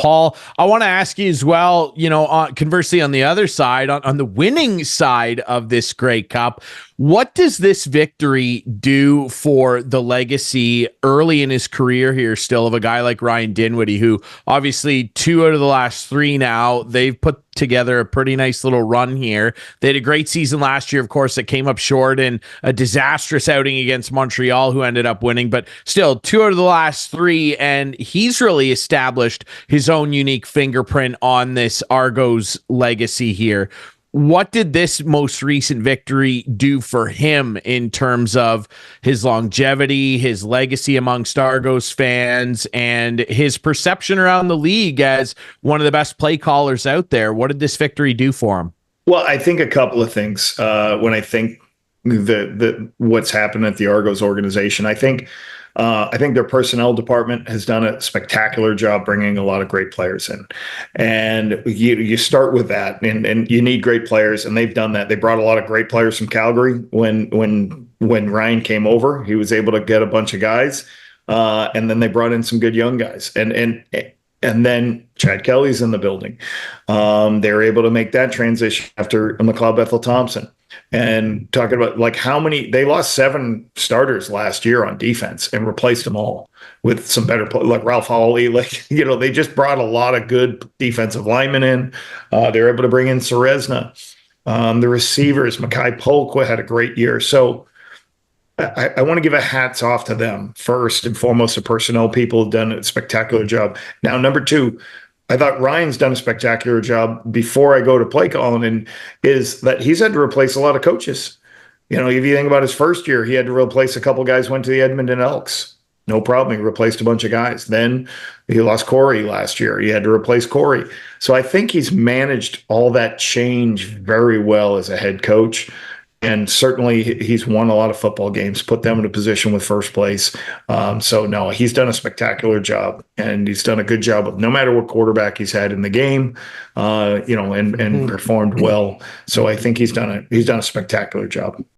Paul, I want to ask you as well, conversely on the other side, on the winning side of this Grey Cup, what does this victory do for the legacy early in his career here still of a guy like Ryan Dinwiddie, who obviously 2 out of the last 3 now, they've put together a pretty nice little run here. They had a great season last year, of course, that came up short in a disastrous outing against Montreal, who ended up winning, but still 2 out of the last 3, and he's really established his own unique fingerprint on this Argos legacy here. What did this most recent victory do for him in terms of his longevity, his legacy amongst Argos fans, and his perception around the league as one of the best play callers out there? What did this victory do for him? Well, I think a couple of things when I think what's happened at the Argos organization. I think their personnel department has done a spectacular job bringing a lot of great players in, and you start with that, and you need great players, and they've done that. They brought a lot of great players from Calgary when Ryan came over. He was able to get a bunch of guys, and then they brought in some good young guys, and then Chad Kelly's in the building. They were able to make that transition after McLeod Bethel Thompson. And talking about like how many, they lost 7 starters last year on defense and replaced them all with some better play, like Ralph Hawley. Like, they just brought a lot of good defensive linemen in. They were able to bring in Serezna. The receivers, Makai Polk had a great year. So I want to give a hats off to them first and foremost. The personnel people have done a spectacular job. Now, number 2, I thought Ryan's done a spectacular job before I go to play calling, and is that he's had to replace a lot of coaches. If you think about his first year, he had to replace a couple guys, went to the Edmonton Elks. No problem. He replaced a bunch of guys. Then he lost Corey last year. He had to replace Corey. So I think he's managed all that change very well as a head coach. And certainly he's won a lot of football games, put them in a position with first place. So no, he's done a spectacular job, and he's done a good job of no matter what quarterback he's had in the game, and performed well. So I think he's done a spectacular job.